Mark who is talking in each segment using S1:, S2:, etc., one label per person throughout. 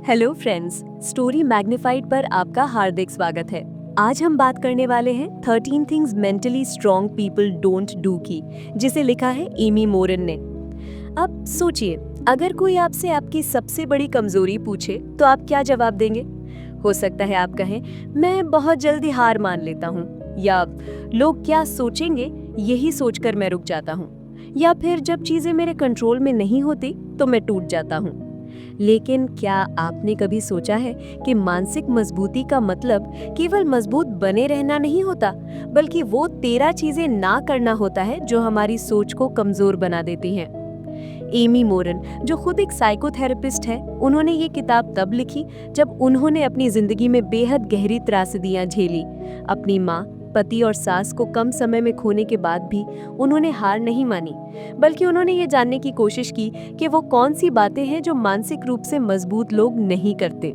S1: Hello friends, story magnified पर आपका हार्दिक स्वागत है। आज हम बात करने वाले हैं 13 things mentally strong people don't do की, जिसे लिखा है एमी मोरन ने। अब सोचिए, अगर कोई आपसे आपकी सबसे बड़ी कमजोरी पूछे तो आप क्या जवाब देंगे? हो सकता है आप कहें, मैं बहुत जल्दी हार मान लेता हूँ, या लोग क्या सोचेंगे यही सोचकर मैं रुक जाता हूँ, या फिर जब चीजें मेरे कंट्रोल में नहीं होती तो मैं टूट जाता हूँ। लेकिन क्या आपने कभी सोचा है कि मानसिक मजबूती का मतलब केवल मजबूत बने रहना नहीं होता, बल्कि वो 13 चीजें ना करना होता है जो हमारी सोच को कमजोर बना देती हैं। एमी मोरन, जो खुद एक साइकोथेरेपिस्ट है, उन्होंने ये किताब तब लिखी जब उन्होंने अपनी जिंदगी में बेहद गहरी त्रासदियां झेली। अपनी माँ, पति और सास को कम समय में खोने के बाद भी उन्होंने हार नहीं मानी, बल्कि उन्होंने ये जानने की कोशिश की कि वो कौन सी बातें हैं जो मानसिक रूप से मजबूत लोग नहीं करते।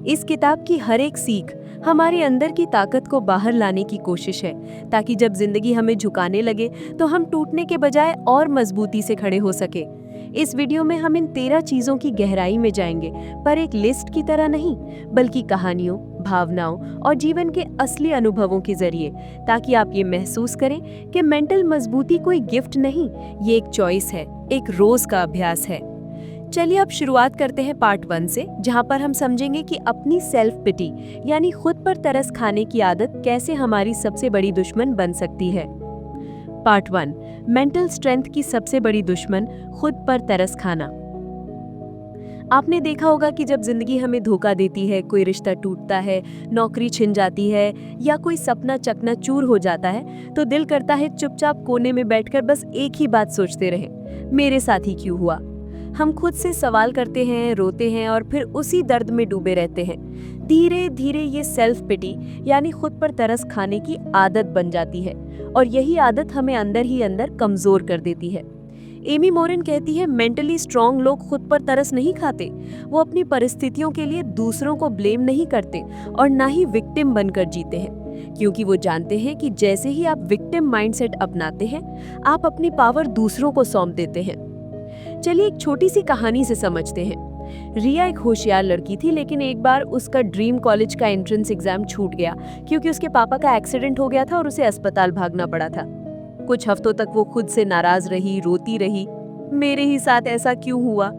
S1: इस किताब की हर एक सीख हमारे अंदर की ताकत को बाहर लाने की कोशिश है, ताकि जब जिंदगी हमें झुकाने लगे तो हम टूटने के बजाय और मजबूती से खड़े हो सके। इस वीडियो में हम इन 13 चीजों की गहराई में जाएंगे, पर एक लिस्ट की तरह नहीं, बल्कि कहानियों, भावनाओं और जीवन के असली अनुभवों के जरिए, ताकि आप ये महसूस करें कि मेंटल मजबूती कोई गिफ्ट नहीं, ये एक चॉइस है, एक रोज का अभ्यास है। चलिए अब शुरुआत करते हैं पार्ट 1 से, जहां पर हम समझेंगे कि अपनी सेल्फ पिटी यानी खुद पर तरस खाने की आदत कैसे हमारी सबसे बड़ी दुश्मन बन सकती है। पार्ट 1, मेंटल स्ट्रेंथ की सबसे बड़ी दुश्मन, खुद पर तरस खाना। आपने देखा होगा कि जब जिंदगी हमें धोखा देती है, कोई रिश्ता टूटता है, नौकरी छिन जाती है या कोई सपना चकनाचूर हो जाता है, तो दिल करता है चुपचाप कोने में बैठकर बस एक ही बात सोचते रहें, मेरे साथ ही क्यों हुआ। हम खुद से सवाल करते हैं, रोते हैं और फिर उसी दर्द में डूबे रहते हैं। धीरे धीरे ये सेल्फ पिटी यानी खुद पर तरस खाने की आदत बन जाती है, और यही आदत हमें अंदर ही अंदर कमजोर कर देती है। एमी मोरन कहती है, मेंटली स्ट्रांग लोग खुद पर तरस नहीं खाते। वो अपनी परिस्थितियों के लिए दूसरों को ब्लेम नहीं करते और ना ही विक्टिम बनकर जीते हैं, क्योंकि वो जानते हैं कि जैसे ही आप विक्टिम माइंडसेट अपनाते हैं, आप अपनी पावर दूसरों को सौंप देते हैं। चलिए एक छोटी सी कहानी से समझते हैं। रिया एक होशियार लड़की थी, लेकिन एक बार उसका ड्रीम कॉलेज का एंट्रेंस एग्जाम छूट गया, क्योंकि उसके पापा का एक्सीडेंट हो गया था और उसे अस्पताल भागना पड़ा था। कुछ हफ्तों तक वो खुद से नाराज रही, रोती रही, मेरे ही साथ ऐसा क्यों हुआ।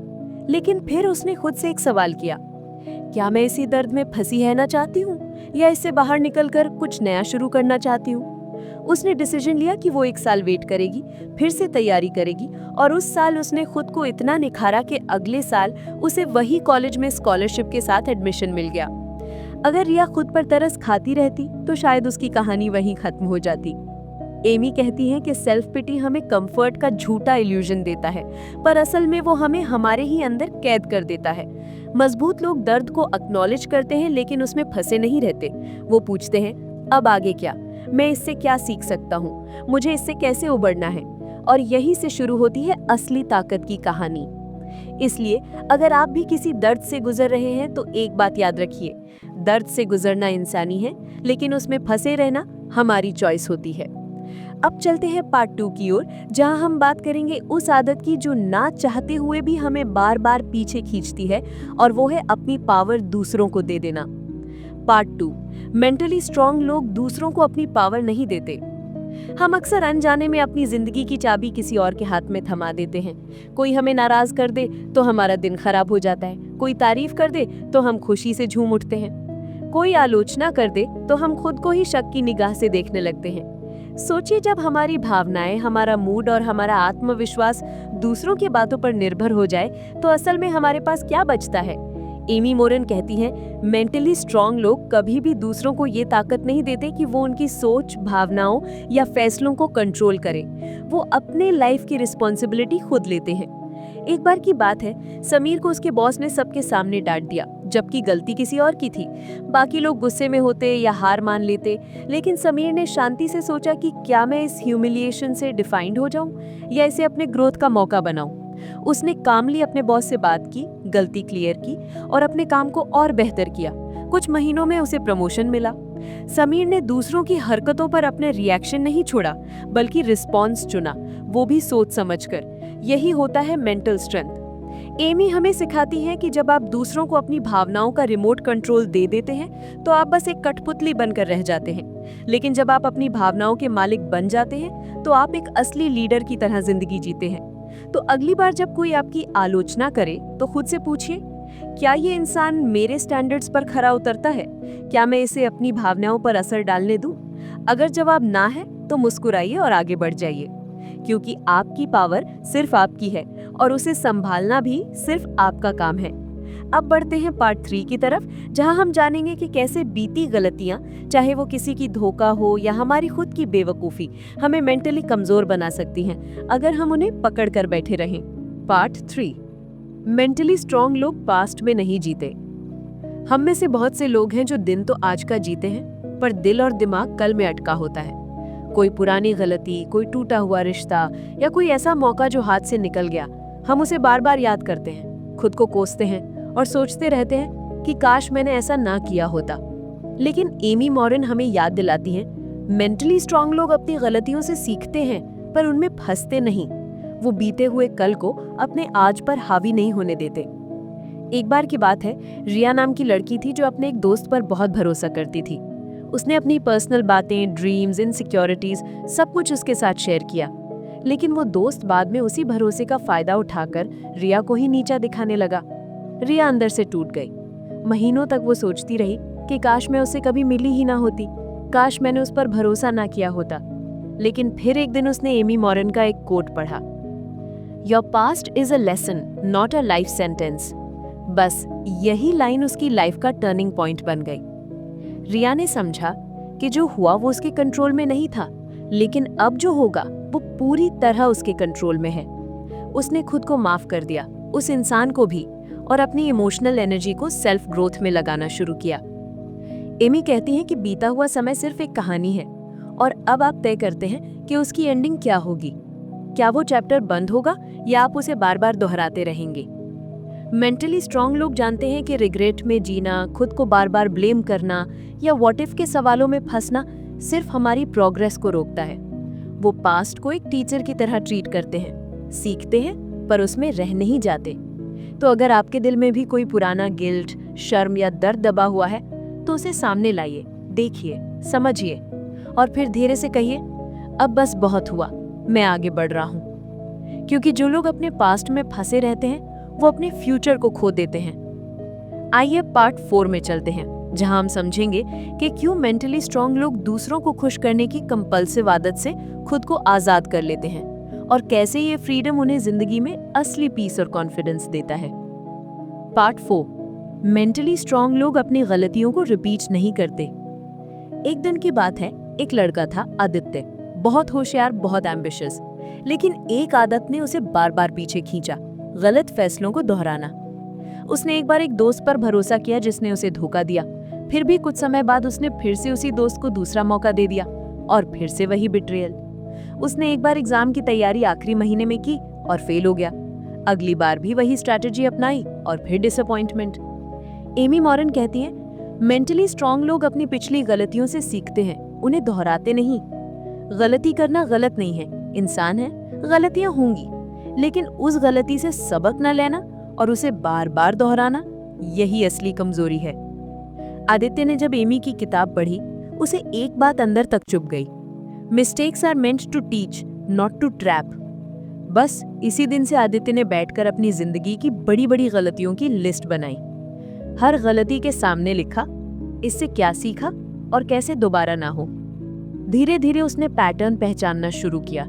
S1: लेकिन फिर उसने खुद से एक सवाल किया, क्या मैं इसी दर्द में फंसी रहना चाहती हूँ, या इससे बाहर निकलकर कुछ नया शुरू करना चाहती हूँ। उसने डिसीजन लिया कि वो 1 साल वेट करेगी, फिर से तैयारी करेगी, और उस साल उसने खुद को इतना निखारा कि अगले साल उसे वही कॉलेज में स्कॉलरशिप के साथ एडमिशन मिल गया। अगर रिया खुद पर तरस खाती रहती तो शायद उसकी कहानी वहीं खत्म हो जाती। एमी कहती है कि सेल्फ पिटी हमें कंफर्ट का झूठा इल्यूजन देता है, पर असल में वो हमें हमारे ही अंदर कैद कर देता है। मजबूत लोग दर्द को एक्नॉलेज करते हैं, लेकिन उसमें फंसे नहीं रहते। वो पूछते हैं, अब आगे क्या, मैं इससे क्या सीख सकता हूँ, मुझे इससे कैसे उबरना है। और यहीं से शुरू होती है असली ताकत की कहानी। इसलिए अगर आप भी किसी दर्द से गुजर रहे हैं तो एक बात याद रखिए, दर्द से गुजरना इंसानी है, लेकिन उसमें फंसे रहना हमारी चॉइस होती है। अब चलते हैं पार्ट 2 की ओर, जहां हम बात करेंगे उस आदत की जो ना चाहते हुए भी हमें बार बार पीछे खींचती है, और वो है अपनी पावर दूसरों को दे देना। पार्ट 2, मेंटली स्ट्रांग लोग दूसरों को अपनी पावर नहीं देते। हम अक्सर अनजाने में अपनी जिंदगी की चाबी किसी और के हाथ में थमा देते हैं। कोई हमें नाराज कर दे तो हमारा दिन खराब हो जाता है, कोई तारीफ कर दे तो हम खुशी से झूम उठते हैं, कोई आलोचना कर दे तो हम खुद को ही शक की निगाह से देखने लगते हैं। सोचिए, जब हमारी भावनाएं, हमारा मूड और हमारा आत्मविश्वास दूसरों की बातों पर निर्भर हो जाए तो असल में हमारे पास क्या बचता है। एमी मोरन कहती हैं, मेंटली स्ट्रांग लोग कभी भी दूसरों को ये ताकत नहीं देते कि वो उनकी सोच, भावनाओं या फैसलों को कंट्रोल करें। वो अपने लाइफ की रिस्पॉन्सिबिलिटी खुद लेते हैं। एक बार की बात है, समीर को उसके बॉस ने सबके सामने डांट दिया, जबकि गलती किसी और की थी। बाकी लोग गुस्से में होते या हार मान लेते, लेकिन समीर ने शांति से सोचा कि क्या मैं इस ह्यूमिलिएशन से डिफाइंड हो जाऊं या इसे अपने ग्रोथ का मौका बनाऊं। उसने कामली अपने बॉस से बात की, गलती क्लियर की और अपने काम को और बेहतर किया। कुछ महीनों में उसे प्रमोशन मिला। समीर ने दूसरों की हरकतों पर अपने रिएक्शन नहीं छोड़ा, बल्कि रिस्पॉन्स चुना, वो भी सोच समझकर। यही होता है मेंटल स्ट्रेंथ। एमी हमें सिखाती है कि जब आप दूसरों को अपनी भावनाओं का रिमोट कंट्रोल दे देते हैं तो आप बस एक कठपुतली बनकर रह जाते हैं, लेकिन जब आप अपनी भावनाओं के मालिक बन जाते हैं तो आप एक असली लीडर की तरह जिंदगी जीते हैं। तो अगली बार जब कोई आपकी आलोचना करे तो खुद से पूछिए, क्या ये इंसान मेरे स्टैंडर्ड्स पर खरा उतरता है? क्या मैं इसे अपनी भावनाओं पर असर डालने दूं? अगर जवाब ना है तो मुस्कुराइए और आगे बढ़ जाइए, क्योंकि आपकी पावर सिर्फ आपकी है और उसे संभालना भी सिर्फ आपका काम है। अब बढ़ते हैं पार्ट 3 की तरफ, जहां हम जानेंगे कि कैसे बीती गलतियां, चाहे वो किसी की धोखा हो या हमारी खुद की बेवकूफ़ी, हमें मेंटली कमज़ोर बना सकती हैं अगर हम उन्हें पकड़ कर बैठे रहें। पार्ट 3, मेंटली स्ट्रॉन्ग लोग पास्ट में नहीं जीते। हम में से बहुत से लोग हैं जो दिन तो आज का जीते हैं, पर दिल और दिमाग कल में अटका होता है। कोई पुरानी गलती, कोई टूटा हुआ रिश्ता या कोई ऐसा मौका जो हाथ से निकल गया, हम उसे बार बार याद करते हैं, खुद को कोसते हैं और सोचते रहते हैं कि काश मैंने ऐसा ना किया होता। लेकिन एमी मॉरन हमें याद दिलाती हैं, मेंटली स्ट्रांग लोग अपनी गलतियों से सीखते हैं पर उनमें फंसते नहीं। वो बीते हुए कल को अपने आज पर हावी नहीं होने देते। एक बार की बात है, रिया नाम की लड़की थी जो अपने एक दोस्त पर बहुत भरोसा करती थी। उसने अपनी पर्सनल बातें, ड्रीम्स, इनसिक्योरिटीज सब कुछ उसके साथ शेयर किया, लेकिन वो दोस्त बाद में उसी भरोसे का फायदा उठाकर रिया को ही नीचा दिखाने लगा। रिया अंदर से टूट गई। महीनों तक वो सोचती रही कि काश मैं उसे कभी मिली ही ना होती, काश मैंने उस पर भरोसा ना किया होता। लेकिन फिर एक दिन उसने एमी मॉरन का एक कोट पढ़ा, your past is a lesson not a life sentence. बस यही लाइन उसकी लाइफ का टर्निंग पॉइंट बन गई। रिया ने समझा कि जो हुआ वो उसके कंट्रोल में नहीं था, लेकिन अब जो होगा वो पूरी तरह उसके कंट्रोल में है। उसने खुद को माफ कर दिया, उस इंसान को भी, और अपनी इमोशनल एनर्जी को सेल्फ ग्रोथ में लगाना शुरू किया। एमी कहती हैं कि बीता हुआ समय सिर्फ एक कहानी है और अब आप तय करते हैं कि उसकी एंडिंग क्या होगी। क्या वो चैप्टर बंद होगा या आप उसे बार बार दोहराते रहेंगे? मेंटली स्ट्रांग लोग जानते हैं कि रिग्रेट में जीना, खुद को बार बार ब्लेम करना या व्हाट इफ के सवालों में फंसना सिर्फ हमारी प्रोग्रेस को रोकता है। वो पास्ट को एक टीचर की तरह ट्रीट करते हैं, सीखते हैं पर उसमें रह नहीं जाते। तो अगर आपके दिल में भी कोई पुराना गिल्ट, शर्म या दर्द दबा हुआ है तो उसे सामने लाइए, देखिए, समझिए और फिर धीरे से कहिए, अब बस बहुत हुआ, मैं आगे बढ़ रहा हूँ। क्योंकि जो लोग अपने पास्ट में फंसे रहते हैं वो अपने फ्यूचर को खो देते हैं। आइए पार्ट 4 में चलते हैं, जहां हम समझेंगे कि क्यों मेंटली स्ट्रांग लोग दूसरों को खुश करने की कंपल्सिव आदत से खुद को आजाद कर लेते हैं और कैसे ये फ्रीडम उन्हें जिंदगी में असली पीस और कॉन्फिडेंस देता है। पार्ट 4, मेंटली स्ट्रांग लोग अपनी गलतियों को रिपीट नहीं करते। एक दिन की बात है, एक लड़का था आदित्य, बहुत होशियार, बहुत एम्बिशियस, लेकिन एक आदत ने उसे बार बार पीछे खींचा, गलत फैसलों को दोहराना। उसने एक बार एक दोस्त पर भरोसा किया जिसने उसे धोखा दिया। फिर भी कुछ समय बाद उसने फिर से उसी दोस्त को दूसरा मौका दे दिया और फिर से वही बिट्रेयल। उसने एक बार एग्जाम की तैयारी आखिरी महीने में की और फेल हो गया। अगली बार भी वही स्ट्रैटेजी अपनाई और फिर डिसअपॉइंटमेंट। एमी मॉरन कहती हैं, मेंटली स्ट्रांग लोग अपनी पिछली गलतियों से सीखते हैं, उन्हें दोहराते नहीं। गलती करना गलत नहीं है, इंसान है, गलतियां होंगी, लेकिन उस गलती से सबक न लेना और उसे बार बार दोहराना, यही असली कमजोरी है। आदित्य ने जब एमी की किताब पढ़ी, उसे एक बात अंदर तक चुभ गई, mistakes are meant to teach not to trap. बस इसी दिन से आदित्य ने बैठकर अपनी जिंदगी की बड़ी बड़ी गलतियों की लिस्ट बनाई। हर गलती के सामने लिखा, इससे क्या सीखा और कैसे दोबारा ना हो। धीरे धीरे उसने पैटर्न पहचानना शुरू किया,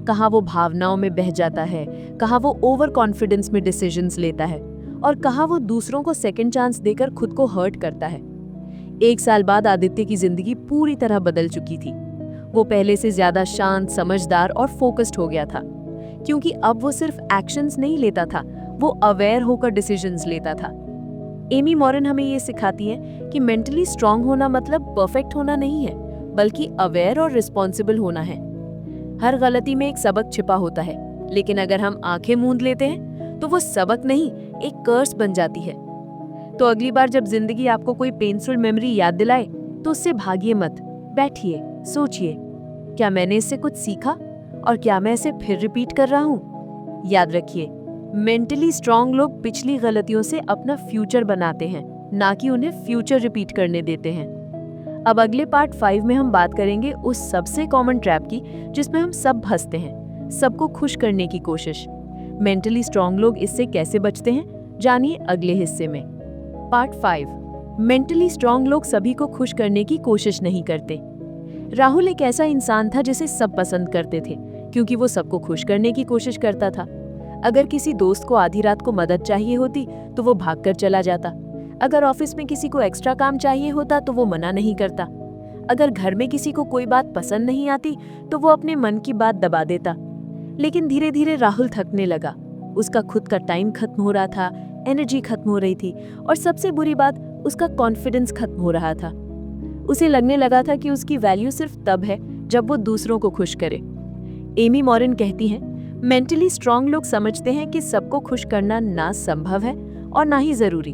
S1: कहाँ वो भावनाओं में बह जाता है, कहाँ वो ओवर कॉन्फिडेंस में डिसीजंस लेता है और कहाँ वो दूसरों को सेकंड चांस देकर खुद को हर्ट करता है। 1 साल बाद आदित्य की जिंदगी पूरी तरह बदल चुकी थी। वो पहले से ज्यादा शांत, समझदार और फोकस्ड हो गया था, क्योंकि अब वो सिर्फ एक्शंस नहीं लेता था, वो अवेयर होकर डिसीजंस लेता था। एमी मॉरन हमें ये सिखाती है कि मेंटली स्ट्रांग होना मतलब परफेक्ट होना नहीं है, बल्कि अवेयर और रिस्पॉन्सिबल होना है। हर गलती में एक सबक छिपा होता है, लेकिन अगर हम आंखें मूंद लेते हैं तो वो सबक नहीं, एक कर्स बन जाती है। तो अगली बार जब जिंदगी आपको कोई पेनफुल मेमोरी याद दिलाए तो उससे भागिए मत, बैठिए, सोचिए, क्या मैंने इससे कुछ सीखा और क्या मैं इसे फिर रिपीट कर रहा हूँ? याद रखिए, मेंटली स्ट्रांग लोग पिछली गलतियों से अपना फ्यूचर बनाते हैं, ना कि उन्हें फ्यूचर रिपीट करने देते हैं। अब अगले पार्ट 5 में हम बात करेंगे उस सबसे कॉमन ट्रैप की जिसमें हम सब फंसते हैं, सबको खुश करने की कोशिश। मेंटली स्ट्रांग लोग इससे कैसे बचते हैं, जानिए अगले हिस्से में। पार्ट 5, मेंटली स्ट्रांग लोग सभी को खुश करने की कोशिश नहीं करते। राहुल एक ऐसा इंसान था जिसे सब पसंद करते थे, क्योंकि वो सबको खुश करने की कोशिश करता था। अगर किसी दोस्त को आधी रात को मदद चाहिए होती तो वो भागकर चला जाता। अगर ऑफिस में किसी को एक्स्ट्रा काम चाहिए होता तो वो मना नहीं करता। अगर घर में किसी को कोई बात पसंद नहीं आती तो वो अपने मन की बात दबा देता। लेकिन धीरे धीरे राहुल थकने लगा। उसका खुद का टाइम खत्म हो रहा था, एनर्जी खत्म हो रही थी, और सबसे बुरी बात, उसका कॉन्फिडेंस खत्म हो रहा था। उसे लगने लगा था कि उसकी वैल्यू सिर्फ तब है जब वो दूसरों को खुश करे। एमी मॉरन कहती हैं, मेंटली स्ट्रांग लोग समझते हैं कि सबको खुश करना ना संभव है और ना ही जरूरी।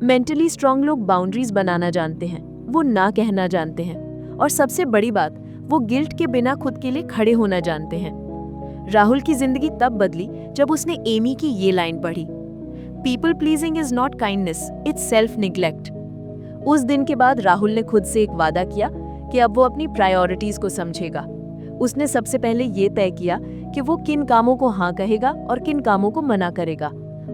S1: मेंटली स्ट्रांग लोग बाउंड्रीज बनाना जानते हैं, वो ना कहना जानते हैं, और सबसे बड़ी बात, वो गिल्ट के बिना खुद के लिए खड़े होना जानते हैं। राहुल की जिंदगी तब बदली जब उसने एमी की ये लाइन पढ़ी, people pleasing is not kindness, it's self neglect. उस दिन के बाद राहुल ने खुद से एक वादा किया कि अब वो अपनी प्रायोरिटीज को समझेगा। उसने सबसे पहले ये तय किया कि वो किन कामों को हाँ कहेगा और किन कामों को मना करेगा,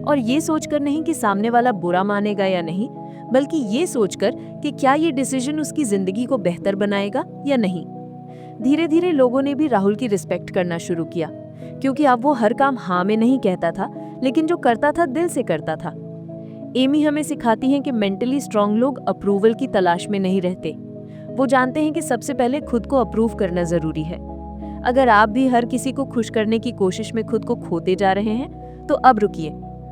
S1: और ये सोचकर नहीं कि सामने वाला बुरा मानेगा या नहीं, बल्कि ये सोचकर कि क्या ये डिसीजन उसकी जिंदगी को बेहतर बनाएगा या नहीं। धीरे धीरे लोगों ने भी राहुल की रिस्पेक्ट करना शुरू किया, क्योंकि अब वो हर काम हाँ में नहीं कहता था, लेकिन जो करता था दिल से करता था। एमी हमें सिखाती हैं कि मेंटली स्ट्रांग लोग अप्रूवल की तलाश में नहीं रहते। वो जानते हैं कि सबसे पहले खुद को अप्रूव करना जरूरी है। अगर आप भी हर किसी को खुश करने की कोशिश में खुद को खोते जा रहे हैं तो अब रुकिए,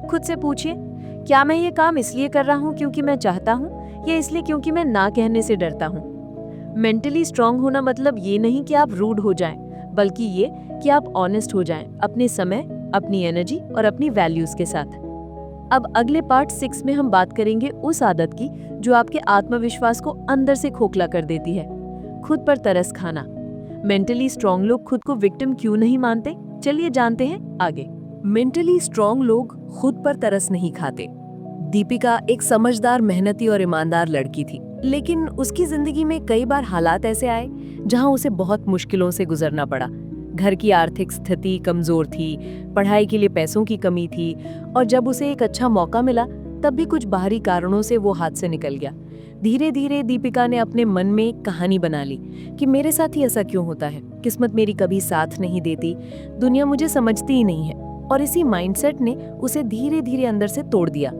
S1: खुद से पूछिए, क्या मैं ये काम इसलिए कर रहा हूँ क्योंकि मैं चाहता हूँ, या इसलिए क्योंकि मैं ना कहने से डरता हूँ। मेंटली स्ट्रांग होना मतलब ये नहीं कि आप रूड हो जाएं, बल्कि ये कि आप ऑनेस्ट हो जाएं अपने समय, अपनी एनर्जी और अपनी वैल्यूज के साथ। अब अगले पार्ट 6 में हम बात करेंगे उस आदत की जो आपके आत्मविश्वास को अंदर से खोखला कर देती है, खुद पर तरस खाना। मेंटली स्ट्रांग लोग खुद को विक्टिम क्यों नहीं मानते, चलिए जानते हैं आगे। मेंटली स्ट्रांग लोग खुद पर तरस नहीं खाते। दीपिका एक समझदार, मेहनती और ईमानदार लड़की थी, लेकिन उसकी जिंदगी में कई बार हालात ऐसे आए जहां उसे बहुत मुश्किलों से गुजरना पड़ा। घर की आर्थिक स्थिति कमजोर थी, पढ़ाई के लिए पैसों की कमी थी, और जब उसे एक अच्छा मौका मिला तब भी कुछ बाहरी कारणों से वो हाथ से निकल गया। धीरे धीरे दीपिका ने अपने मन में एक कहानी बना ली कि मेरे साथ ही ऐसा क्यों होता है, किस्मत मेरी कभी साथ नहीं देती, दुनिया मुझे समझती ही नहीं है, और इसी माइंडसेट ने उसे धीरे धीरे अंदर से तोड़ दिया।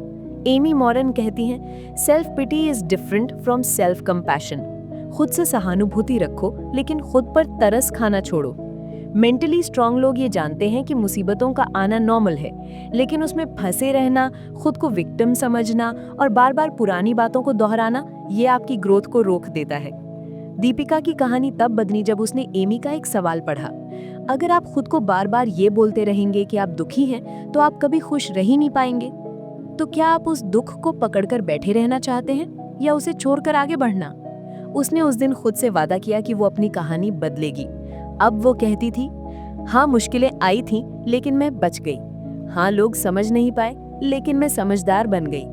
S1: एमी मॉरन कहती हैं, self pity is different from self compassion. खुद से सहानुभूति रखो, लेकिन खुद पर तरस खाना छोड़ो। मेंटली स्ट्रांग लोग ये जानते हैं कि मुसीबतों का आना नॉर्मल है, लेकिन उसमें फंसे रहना, खुद को विक्टिम समझना और बार बार पुरानी बातों को दोहराना, ये आपकी ग्रोथ को रोक देता है। दीपिका की कहानी तब बदली जब उसने एमी का एक सवाल पढ़ा, अगर आप खुद को बार बार ये बोलते रहेंगे कि आप दुखी हैं, तो आप कभी खुश रह ही नहीं पाएंगे। तो क्या आप उस दुख को पकड़कर बैठे रहना चाहते हैं या उसे छोड़कर आगे बढ़ना? उसने उस दिन खुद से वादा किया कि वो अपनी कहानी बदलेगी। अब वो कहती थी, हाँ मुश्किलें आई थीं, लेकिन मैं बच गई। हाँ लोग समझ नहीं पाए, लेकिन मैं समझदार बन गई।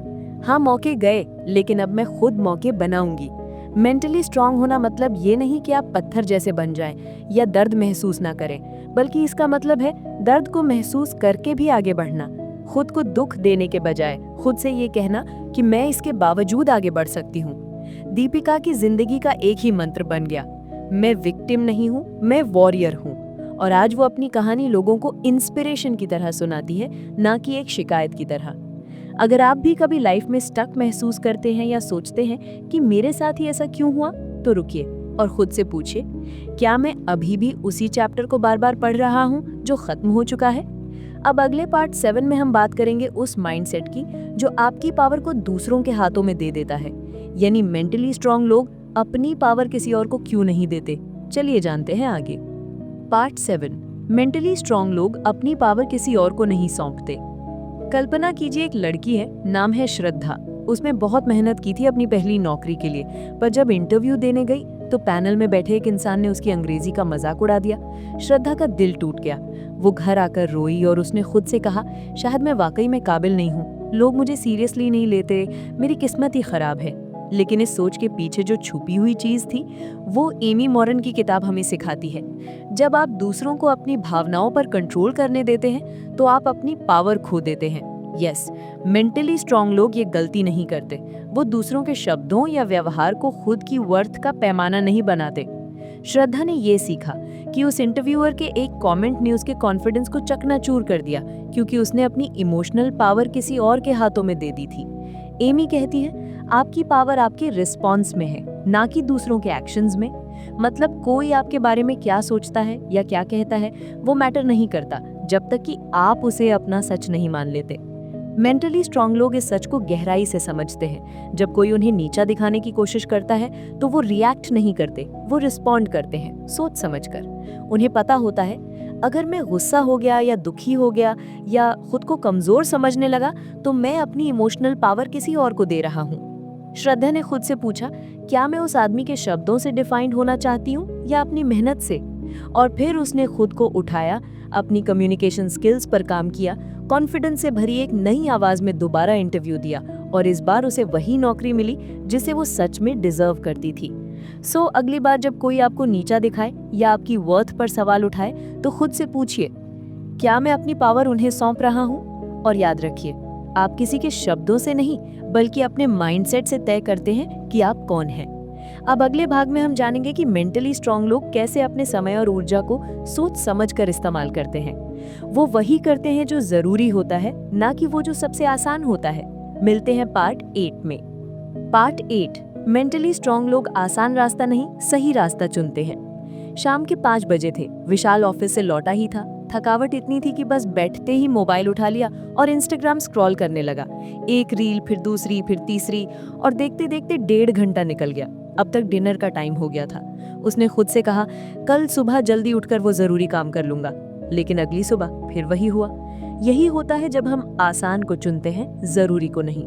S1: हाँ मौके गए, लेकिन अब मैं खुद मौके बनाऊंगी। मेंटली स्ट्रांग होना मतलब ये नहीं कि आप पत्थर जैसे बन जाएं या दर्द महसूस ना करें, बल्कि इसका मतलब है दर्द को महसूस करके भी आगे बढ़ना। खुद को दुख देने के बजाय खुद से ये कहना कि मैं इसके बावजूद आगे बढ़ सकती हूँ। दीपिका की जिंदगी का एक ही मंत्र बन गया, मैं विक्टिम नहीं हूँ, मैं वॉरियर हूँ। और आज वो अपनी कहानी लोगों को इंस्पिरेशन की तरह सुनाती है, ना कि एक शिकायत की तरह। अगर आप भी कभी लाइफ में स्टक महसूस करते हैं या सोचते हैं कि मेरे साथ ही ऐसा क्यों हुआ, तो रुकिए और खुद से पूछिए, क्या मैं अभी भी उसी चैप्टर को बार बार पढ़ रहा हूँ जो खत्म हो चुका है? अब अगले पार्ट 7 में हम बात करेंगे उस माइंडसेट की जो आपकी पावर को दूसरों के हाथों में दे देता है, यानी मेंटली स्ट्रांग लोग अपनी पावर किसी और को क्यों नहीं देते। चलिए जानते हैं आगे। पार्ट 7, मेंटली स्ट्रांग लोग अपनी पावर किसी और को नहीं सौंपते। कल्पना कीजिए एक लड़की है, नाम है श्रद्धा। उसने बहुत मेहनत की थी अपनी पहली नौकरी के लिए, पर जब इंटरव्यू देने गई तो पैनल में बैठे एक इंसान ने उसकी अंग्रेजी का मजाक उड़ा दिया। श्रद्धा का दिल टूट गया। वो घर आकर रोई और उसने खुद से कहा, शायद मैं वाकई में काबिल नहीं हूँ, लोग मुझे सीरियसली नहीं लेते, मेरी किस्मत ही खराब है। लेकिन इस सोच के पीछे जो छुपी हुई चीज थी वो एमी मॉरन की किताब हमें सिखाती है। जब आप दूसरों को अपनी भावनाओं पर कंट्रोल करने देते हैं तो आप अपनी पावर खो देते हैं। यस, मेंटली स्ट्रांग लोग ये गलती नहीं करते। वो दूसरों के शब्दों या व्यवहार को खुद की वर्थ का पैमाना नहीं बनाते। श्रद्धा ने ये सीखा कि उस इंटरव्यूअर के एक कमेंट ने उसके कॉन्फिडेंस को चकनाचूर कर दिया, क्योंकि उसने अपनी इमोशनल पावर किसी और के हाथों में दे दी थी। एमी कहती है, आपकी पावर आपके रिस्पॉन्स में है, ना कि दूसरों के एक्शंस में। मतलब कोई आपके बारे में क्या सोचता है या क्या कहता है वो मैटर नहीं करता, जब तक कि आप उसे अपना सच नहीं मान लेते। मेंटली स्ट्रांग लोग इस सच को गहराई से समझते हैं। जब कोई उन्हें नीचा दिखाने की कोशिश करता है तो वो रिएक्ट नहीं करते, वो रिस्पॉन्ड करते हैं सोच समझकर। उन्हें पता होता है, अगर मैं गुस्सा हो गया या दुखी हो गया या खुद को कमजोर समझने लगा तो मैं अपनी इमोशनल पावर किसी और को दे रहा हूँ। श्रद्धा ने खुद से पूछा, क्या मैं उस आदमी के शब्दों से डिफाइंड होना चाहती हूँ या अपनी मेहनत से? और फिर उसने खुद को उठाया, अपनी कम्युनिकेशन स्किल्स पर काम किया, कॉन्फिडेंस से भरी एक नई आवाज में दोबारा इंटरव्यू दिया और इस बार उसे वही नौकरी मिली जिसे वो सच में डिजर्व करती थी। सो अगली बार जब कोई आपको नीचा दिखाए या आपकी वर्थ पर सवाल उठाए तो खुद से पूछिए, क्या मैं अपनी पावर उन्हें सौंप रहा हूँ? और याद रखिए, आप किसी के शब्दों से नहीं बल्कि अपने माइंडसेट से तय करते हैं कि आप कौन हैं। अब अगले भाग में हम जानेंगे कि मेंटली स्ट्रांग लोग कैसे अपने समय और ऊर्जा को सोच समझकर इस्तेमाल करते हैं। वो वही करते हैं जो जरूरी होता है, ना कि वो जो सबसे आसान होता है। मिलते हैं पार्ट 8 में। पार्ट 8, मेंटली स्ट्रांग लोग आसान रास्ता नहीं सही रास्ता चुनते हैं। शाम के 5 बजे थे। विशाल ऑफिस से लौटा ही था। थकावट इतनी थी कि बस बैठते ही मोबाइल उठा लिया और इंस्टाग्राम स्क्रॉल करने लगा। एक रील, फिर दूसरी, फिर तीसरी, और देखते देखते 1.5 घंटा निकल गया। अब तक डिनर का टाइम हो गया था। उसने खुद से कहा, कल सुबह जल्दी उठकर वो जरूरी काम कर लूंगा। लेकिन अगली सुबह फिर वही हुआ। यही होता है जब हम आसान को चुनते हैं, जरूरी को नहीं।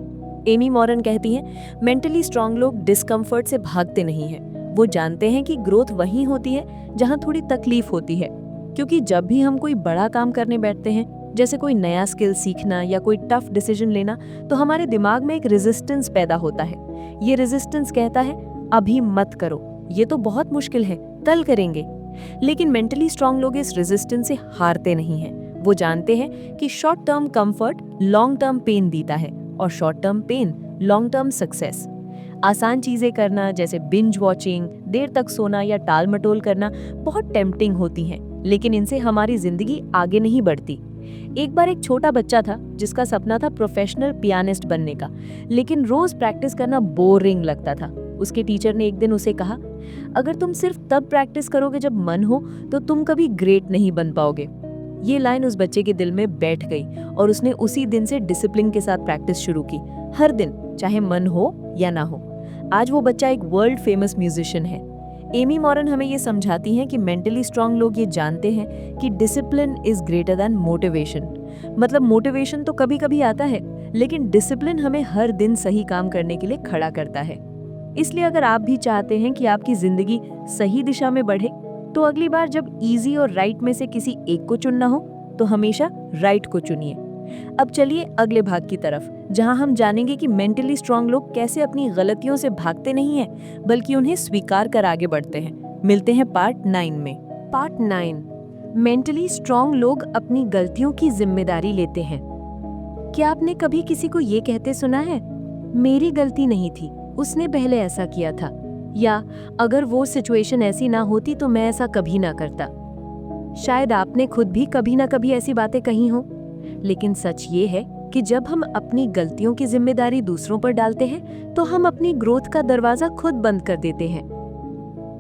S1: एमी मॉरन कहती हैं, मेंटली स्ट्रांग लोग डिस्कम्फर्ट से भागते नहीं हैं। वो जानते हैं कि ग्रोथ वहीं होती है जहां थोड़ी तकलीफ होती है। क्योंकि जब भी हम कोई बड़ा काम करने बैठते हैं, जैसे कोई नया स्किल सीखना या कोई टफ डिसीजन लेना, तो हमारे दिमाग में एक रेजिस्टेंस पैदा होता है। ये रेजिस्टेंस कहता है, अभी मत करो, ये तो बहुत मुश्किल है, कल करेंगे। लेकिन मेंटली स्ट्रांग लोग इस रेजिस्टेंस से हारते नहीं हैं। वो जानते हैं कि short term comfort long term pain देता है और short term pain long term success. आसान चीजें करना जैसे बिंज वॉचिंग, देर तक सोना या टाल मटोल करना बहुत टेम्पटिंग होती हैं, लेकिन इनसे हमारी जिंदगी आगे नहीं बढ़ती। एक बार एक छोटा बच्चा था जिसका सपना था प्रोफेशनल पियानिस्ट बनने का, लेकिन रोज प्रैक्टिस करना बोरिंग लगता था। उसके टीचर ने एक दिन उसे कहा, अगर तुम सिर्फ तब प्रैक्टिस करोगे जब मन हो तो तुम कभी ग्रेट नहीं बन पाओगे। ये लाइन उस बच्चे के दिल में बैठ गई और उसने उसी दिन से डिसिप्लिन के साथ प्रैक्टिस शुरू की, हर दिन, चाहे मन हो या ना हो। आज वो बच्चा एक वर्ल्ड फेमस म्यूजिशियन है। एमी मॉरन हमें ये समझाती हैं कि मेंटली स्ट्रांग लोग ये जानते हैं कि discipline is greater than motivation. मतलब मोटिवेशन तो कभी कभी आता है, लेकिन डिसिप्लिन हमें हर दिन सही काम करने के लिए खड़ा करता है। इसलिए अगर आप भी चाहते हैं कि आपकी जिंदगी सही दिशा में बढ़े, तो अगली बार जब इजी और राइट में से किसी एक को चुनना हो तो हमेशा राइट को चुनिए। अब चलिए अगले भाग की तरफ, जहां हम जानेंगे कि मेंटली स्ट्रांग लोग कैसे अपनी गलतियों से भागते नहीं हैं, बल्कि उन्हें स्वीकार कर आगे बढ़ते हैं। मिलते हैं पार्ट 9 में। पार्ट 9, मेंटली स्ट्रांग लोग अपनी गलतियों की जिम्मेदारी लेते हैं। क्या आपने कभी किसी को ये कहते सुना है, मेरी गलती नहीं थी, उसने पहले ऐसा किया था, या अगर वो सिचुएशन ऐसी ना होती तो मैं ऐसा कभी ना करता। शायद आपने खुद भी कभी ना कभी ऐसी बातें कही हो। लेकिन सच ये है कि जब हम अपनी गलतियों की जिम्मेदारी दूसरों पर डालते हैं तो हम अपनी ग्रोथ का दरवाजा खुद बंद कर देते हैं।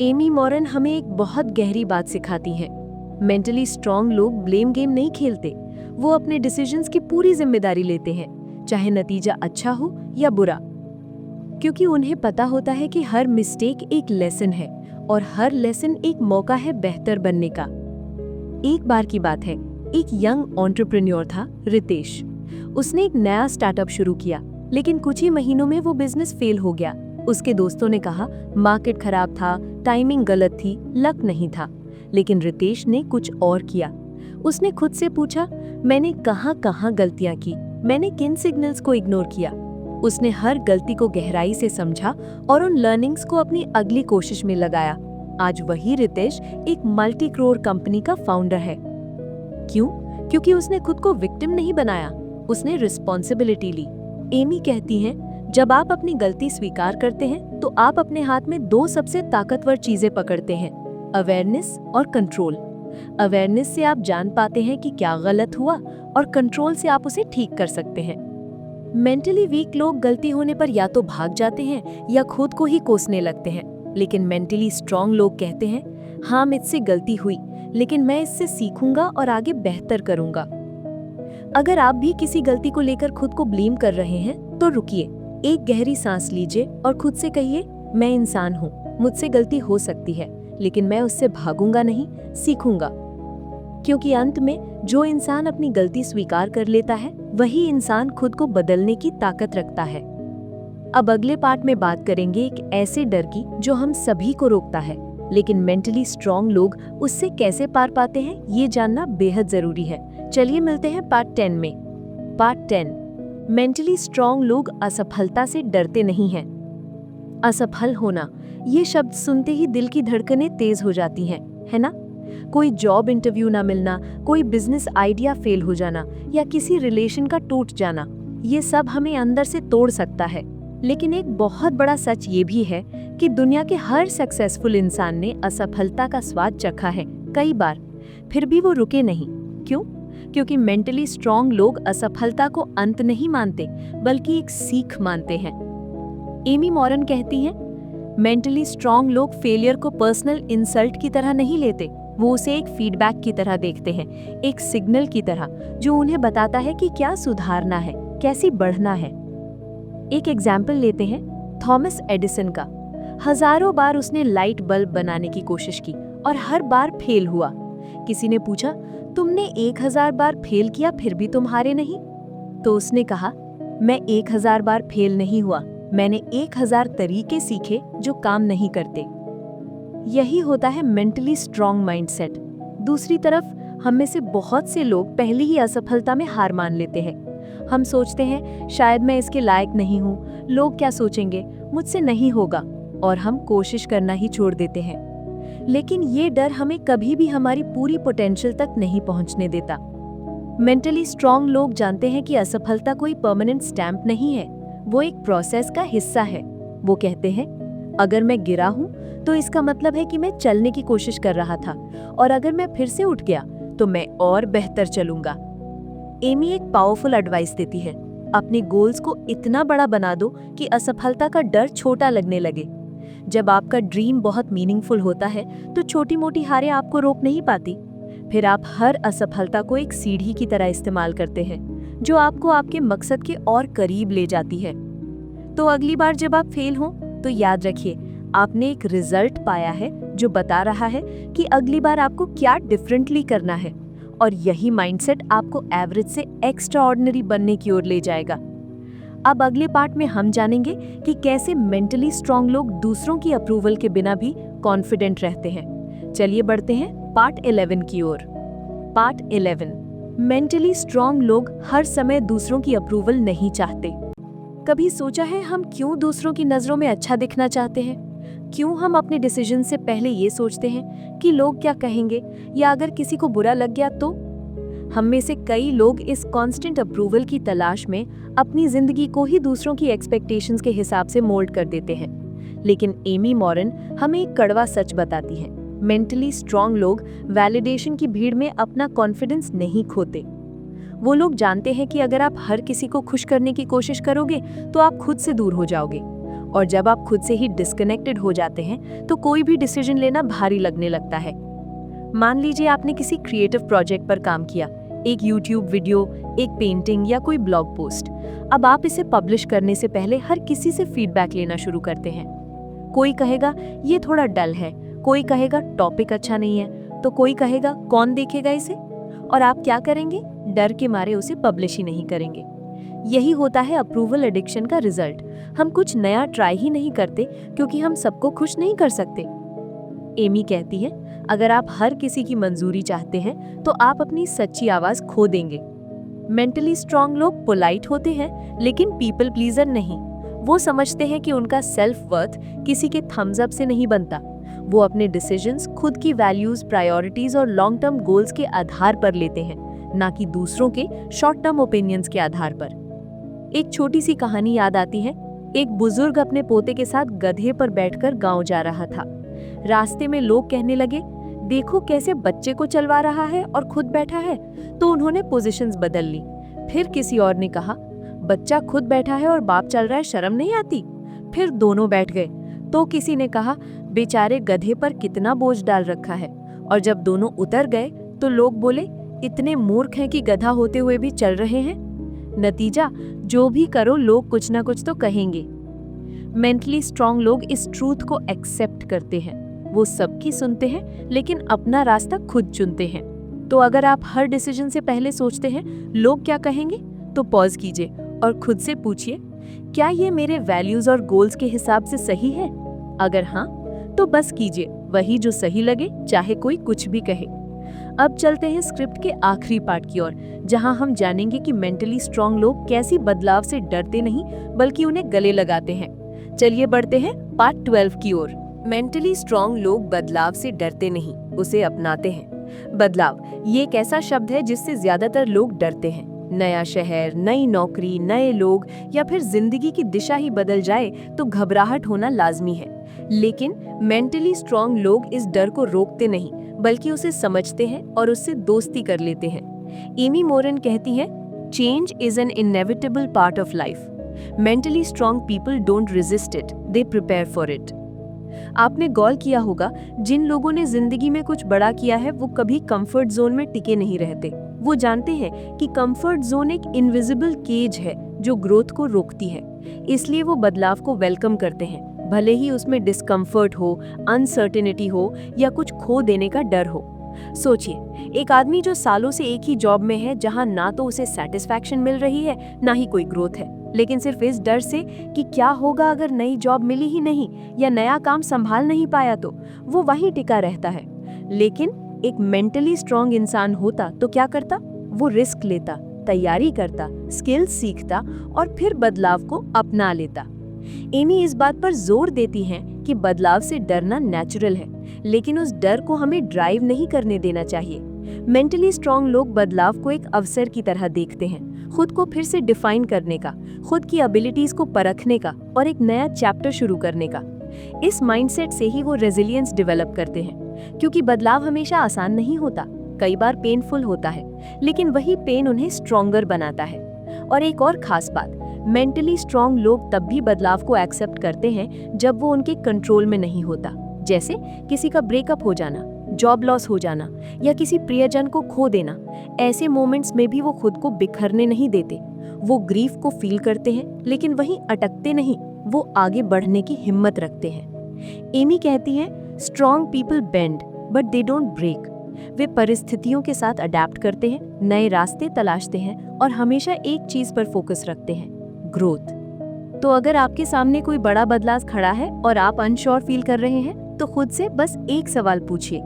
S1: एमी मॉरन हमें एक बहुत गहरी बात सिखाती हैं। मेंटली स्ट्रांग लोग ब्लेम गेम नहीं खेलते, वो अपने डिसीजंस की पूरी जिम्मेदारी लेते हैं, चाहे नतीजा अच्छा हो या बुरा। क्योंकि उन्हें पता होता है कि हर मिस्टेक एक लेसन है और हर लेसन एक मौका है बेहतर बनने का। एक बार की बात है, एक यंग एंटरप्रेन्योर था, रितेश। उसने एक नया स्टार्टअप शुरू किया, लेकिन कुछ ही महीनों में वो बिजनेस फेल हो गया। उसके दोस्तों ने कहा मार्केट खराब था, टाइमिंग गलत थी, लक नहीं था। लेकिन रितेश ने कुछ और किया। उसने खुद से पूछा, मैंने कहाँ कहाँ गलतियां की, मैंने किन सिग्नल्स को इग्नोर किया। उसने हर गलती को गहराई से समझा और उन लर्निंग्स को अपनी अगली कोशिश में लगाया। आज वही रितेश एक मल्टी करोड़ कंपनी का फाउंडर है। क्यों? क्योंकि उसने खुद को विक्टिम नहीं बनाया, उसने रिस्पॉन्सिबिलिटी ली। एमी कहती हैं, जब आप अपनी गलती स्वीकार करते हैं तो आप अपने हाथ में दो सबसे ताकतवर चीजें पकड़ते हैं, अवेयरनेस और कंट्रोल। अवेयरनेस से आप जान पाते हैं कि क्या गलत हुआ और कंट्रोल से आप उसे ठीक कर सकते हैं। मेंटली वीक लोग गलती होने पर या तो भाग जाते हैं या खुद को ही कोसने लगते हैं, लेकिन मेंटली स्ट्रांग लोग कहते हैं, हाँ मुझसे गलती हुई, लेकिन मैं इससे सीखूंगा और आगे बेहतर करूंगा। अगर आप भी किसी गलती को लेकर खुद को ब्लेम कर रहे हैं तो रुकिए, एक गहरी सांस लीजिए और खुद से कहिए, मैं इंसान हूँ, मुझसे गलती हो सकती है, लेकिन मैं उससे भागूंगा नहीं, सीखूंगा। क्योंकि अंत में जो इंसान अपनी गलती स्वीकार कर लेता है वही इंसान खुद को बदलने की ताकत रखता है। अब अगले पार्ट में बात करेंगे एक ऐसे डर की जो हम सभी को रोकता है, लेकिन मेंटली स्ट्रांग लोग उससे कैसे पार पाते हैं ये जानना बेहद जरूरी है। चलिए मिलते हैं पार्ट 10 में। पार्ट 10, मेंटली स्ट्रांग लोग असफलता से डरते नहीं हैं। असफल होना, ये शब्द सुनते ही दिल की धड़कनें तेज हो जाती हैं, है ना? कोई जॉब इंटरव्यू ना मिलना, कोई बिजनेस आइडिया फेल हो जाना या किसी रिलेशन का टूट जाना, ये सब हमें अंदर से तोड़ सकता है। लेकिन एक बहुत बड़ा सच ये भी है कि दुनिया के हर सक्सेसफुल इंसान ने असफलता का स्वाद चखा है कई बार, फिर भी वो रुके नहीं। क्यों? क्योंकि मेंटली स्ट्रांग लोग असफलता को अंत नहीं मानते, बल्कि एक सीख मानते हैं। एमी मॉरन कहती हैं, मेंटली स्ट्रांग लोग फेलियर को पर्सनल इंसल्ट की तरह नहीं लेते, वो उसे एक फीडबैक की तरह देखते हैं, एक सिग्नल की तरह जो उन्हें बताता है कि क्या सुधारना है, कैसे बढ़ना है। एक एग्जाम्पल लेते हैं थॉमस एडिसन का। हजारों बार उसने लाइट बल्ब बनाने की कोशिश की और हर बार फेल हुआ। किसी ने पूछा, तुमने 1000 बार फेल किया फिर भी तुम हारे नहीं? तो उसने कहा, मैं 1000 बार फेल नहीं हुआ, मैंने 1000 तरीके सीखे जो काम नहीं करते। यही होता है मेंटली स्ट्रांग माइंडसेट। दूसरी तरफ हम में से बहुत से लोग पहली ही असफलता में हार मान लेते हैं। हम सोचते हैं, शायद मैं इसके लायक नहीं हूँ, लोग क्या सोचेंगे, मुझसे नहीं होगा, और हम कोशिश करना ही छोड़ देते हैं। लेकिन ये डर हमें कभी भी हमारी पूरी पोटेंशियल तक नहीं पहुँचने देता। मेंटली स्ट्रांग लोग जानते हैं कि असफलता कोई परमानेंट स्टैंप नहीं है, वो एक प्रोसेस का हिस्सा है। वो कहते हैं, अगर मैं गिरा हूँ तो इसका मतलब है कि मैं चलने की कोशिश कर रहा था, और अगर मैं फिर से उठ गया तो मैं और बेहतर चलूंगा। एमी एक पावरफुल एडवाइस देती है, अपने गोल्स को इतना बड़ा बना दो कि असफलता का डर छोटा लगने लगे। जब आपका ड्रीम बहुत मीनिंगफुल होता है तो छोटी मोटी हारें आपको रोक नहीं पाती। फिर आप हर असफलता को एक सीढ़ी की तरह इस्तेमाल करते हैं, जो आपको आपके मकसद के और करीब ले जाती है। तो अगली बार जब आप फेल हो तो याद रखिए, आपने एक रिजल्ट पाया है जो बता रहा है कि अगली बार आपको क्या डिफरेंटली करना है, और यही माइंडसेट आपको एवरेज से एक्स्ट्राऑर्डिनरी बनने की ओर ले जाएगा। अब अगले पार्ट में हम जानेंगे कि कैसे मेंटली स्ट्रांग लोग दूसरों की अप्रूवल के बिना भी कॉन्फिडेंट रहते हैं। चलिए बढ़ते हैं पार्ट 11 की ओर। पार्ट 11, मेंटली स्ट्रांग लोग हर समय दूसरों की अप्रूवल नहीं चाहते। कभी सोचा है हम क्यों दूसरों की नजरों में अच्छा दिखना चाहते हैं? क्यों हम अपने डिसीजन से पहले ये सोचते हैं कि लोग क्या कहेंगे, या अगर किसी को बुरा लग गया तो? हम में से कई लोग इस कांस्टेंट अप्रूवल की तलाश में अपनी जिंदगी को ही दूसरों की एक्सपेक्टेशंस के हिसाब से मोल्ड कर देते हैं। लेकिन एमी मॉरन हमें एक कड़वा सच बताती है, मेंटली स्ट्रांग लोग वैलिडेशन की भीड़ में अपना कॉन्फिडेंस नहीं खोते। वो लोग जानते हैं कि अगर आप हर किसी को खुश करने की कोशिश करोगे तो आप खुद से दूर हो जाओगे, और जब आप खुद से ही डिस्कनेक्टेड हो जाते हैं तो कोई भी डिसीजन लेना भारी लगने लगता है। मान लीजिए आपने किसी क्रिएटिव प्रोजेक्ट पर काम किया, एक यूट्यूब वीडियो, एक पेंटिंग या कोई ब्लॉग पोस्ट। अब आप इसे पब्लिश करने से पहले हर किसी से फीडबैक लेना शुरू करते हैं। कोई कहेगा ये थोड़ा डल है, कोई कहेगा टॉपिक अच्छा नहीं है, तो कोई कहेगा कौन देखेगा इसे, और आप क्या करेंगे? डर के मारे उसे पब्लिश ही नहीं करेंगे। यही होता है अप्रूवल एडिक्शन का रिजल्ट। हम कुछ नया ट्राई ही नहीं करते क्योंकि हम सबको खुश नहीं कर सकते। एमी कहती है, अगर आप हर किसी की मंजूरी चाहते हैं तो आप अपनी सच्ची आवाज खो देंगे। मेंटली स्ट्रांग लोग पोलाइट होते हैं लेकिन पीपल प्लीजर नहीं। वो समझते हैं कि उनका सेल्फ वर्थ किसी के थम्स अप से नहीं बनता। वो अपने डिसीजंस खुद की वैल्यूज, प्रायोरिटीज और लॉन्ग टर्म गोल्स के आधार पर लेते हैं, ना कि दूसरों के शॉर्ट टर्म ओपिनियंस के आधार पर। एक छोटी सी कहानी याद आती है। एक बुजुर्ग अपने पोते के साथ गधे पर बैठकर गांव जा रहा था। रास्ते में लोग कहने लगे, देखो कैसे बच्चे को चलवा रहा है और खुद बैठा है। तो उन्होंने पोजीशंस बदल ली। फिर किसी और ने कहा, बच्चा खुद बैठा है और बाप चल रहा है, शर्म नहीं आती। फिर दोनों बैठ गए। तो किसी ने कहा, बेचारे गधे पर कितना बोझ डाल रखा है। और जब दोनों उतर गए तो लोग बोले, इतने मूर्ख हैं कि गधा होते हुए भी चल रहे हैं। नतीजा, जो भी करो लोग कुछ ना कुछ तो कहेंगे। मेंटली स्ट्रांग लोग इस ट्रूथ को एक्सेप्ट करते हैं। वो सबकी सुनते हैं लेकिन अपना रास्ता खुद चुनते हैं। तो अगर आप हर डिसीजन से पहले सोचते हैं लोग क्या कहेंगे, तो पॉज कीजिए और खुद से पूछिए, क्या ये मेरे वैल्यूज और गोल्स के हिसाब से सही है? अगर हाँ, तो बस कीजिए वही जो सही लगे, चाहे कोई कुछ भी कहे। अब चलते हैं स्क्रिप्ट के आखिरी पार्ट की ओर, जहां हम जानेंगे कि मेंटली स्ट्रांग लोग कैसी बदलाव से डरते नहीं बल्कि उन्हें गले लगाते हैं। चलिए बढ़ते हैं पार्ट 12 की ओर। मेंटली स्ट्रांग लोग बदलाव से डरते नहीं, उसे अपनाते हैं। बदलाव ये एक ऐसा शब्द है जिससे ज्यादातर लोग डरते हैं। नया शहर, नई नौकरी, नए लोग या फिर जिंदगी की दिशा ही बदल जाए तो घबराहट होना लाजमी है। लेकिन मेंटली स्ट्रांग लोग इस डर को रोकते नहीं बल्कि उसे समझते हैं और उससे दोस्ती कर लेते हैं। एमी मोरन कहती है, change is an inevitable part of life. Mentally strong people don't resist it, they prepare for it. आपने गौर किया होगा, जिन लोगों ने जिंदगी में कुछ बड़ा किया है वो कभी कंफर्ट जोन में टिके नहीं रहते। वो जानते हैं कि कंफर्ट जोन एक इनविजिबल केज है जो ग्रोथ को रोकती है। इसलिए वो बदलाव को वेलकम करते हैं, भले ही उसमें डिस्कम्फर्ट हो, अनसर्टेनिटी हो या कुछ खो देने का डर हो। सोचिए, एक आदमी जो सालों से एक ही जॉब में है, जहां ना तो उसे सेटिस्फैक्शन मिल रही है ना ही कोई ग्रोथ है, लेकिन सिर्फ इस डर से कि क्या होगा अगर नई जॉब मिली ही नहीं या नया काम संभाल नहीं पाया, तो वो वहीं टिका रहता है। लेकिन एक मेंटली स्ट्रांग इंसान होता तो क्या करता? वो रिस्क लेता, तैयारी करता, स्किल्स सीखता और फिर बदलाव को अपना लेता। एमी इस बात पर जोर देती हैं कि बदलाव से डरना नेचुरल है, लेकिन उस डर को हमें ड्राइव नहीं करने देना चाहिए। मेंटली स्ट्रांग लोग बदलाव को एक अवसर की तरह देखते हैं, खुद को फिर से डिफाइन करने का, खुद की एबिलिटीज को परखने का और एक नया चैप्टर शुरू करने का। इस माइंडसेट से ही वो रेजिलियंस डेवलप करते हैं, क्योंकि बदलाव हमेशा आसान नहीं होता, कई बार पेनफुल होता है, लेकिन वही पेन उन्हें स्ट्रॉन्गर बनाता है। और एक और खास बात, मेंटली स्ट्रांग लोग तब भी बदलाव को एक्सेप्ट करते हैं जब वो उनके कंट्रोल में नहीं होता। जैसे किसी का ब्रेकअप हो जाना, जॉब लॉस हो जाना या किसी प्रियजन को खो देना। ऐसे मोमेंट्स में भी वो खुद को बिखरने नहीं देते। वो ग्रीफ को फील करते हैं लेकिन वहीं अटकते नहीं, वो आगे बढ़ने की हिम्मत रखते हैं। एमी कहती है, strong people bend but they don't break. वे परिस्थितियों के साथ अडेप्ट करते हैं, नए रास्ते तलाशते हैं और हमेशा एक चीज पर फोकस रखते हैं, ग्रोथ। तो अगर आपके सामने कोई बड़ा बदलाव खड़ा है और आप अनश्योर फील कर रहे हैं, तो खुद से बस एक सवाल पूछिए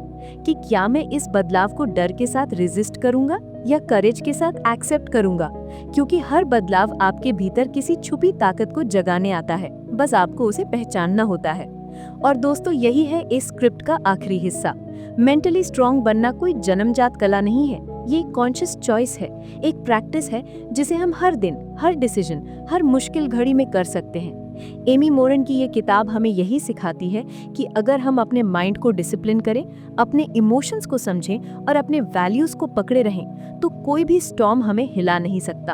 S1: कि क्या मैं इस बदलाव को डर के साथ रेजिस्ट करूंगा या करेज के साथ एक्सेप्ट करूंगा? क्योंकि हर बदलाव आपके भीतर किसी छुपी ताकत को जगाने आता है, बस आपको उसे पहचानना होता है। और दोस्तों, यही है इस स्क्रिप्ट का आखिरी हिस्सा। मेंटली स्ट्रांग बनना कोई जन्मजात कला नहीं है, ये एक कॉन्शियस चॉइस है, एक प्रैक्टिस है जिसे हम हर दिन, हर डिसीजन, हर मुश्किल घड़ी में कर सकते हैं। एमी मोरन की ये किताब हमें यही सिखाती है कि अगर हम अपने माइंड को डिसिप्लिन करें, अपने इमोशंस को समझें और अपने वैल्यूज को पकड़े रहें, तो कोई भी स्टॉर्म हमें हिला नहीं सकता।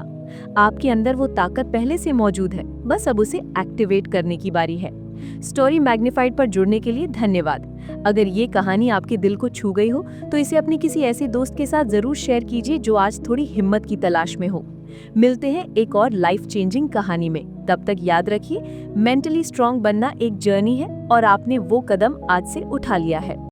S1: आपके अंदर वो ताकत पहले से मौजूद है, बस अब उसे एक्टिवेट करने की बारी है। स्टोरी मैग्नीफाइड पर जुड़ने के लिए धन्यवाद। अगर ये कहानी आपके दिल को छू गई हो तो इसे अपने किसी ऐसे दोस्त के साथ जरूर शेयर कीजिए जो आज थोड़ी हिम्मत की तलाश में हो। मिलते हैं एक और लाइफ चेंजिंग कहानी में। तब तक याद रखिए, मेंटली स्ट्रांग बनना एक जर्नी है और आपने वो कदम आज से उठा लिया है।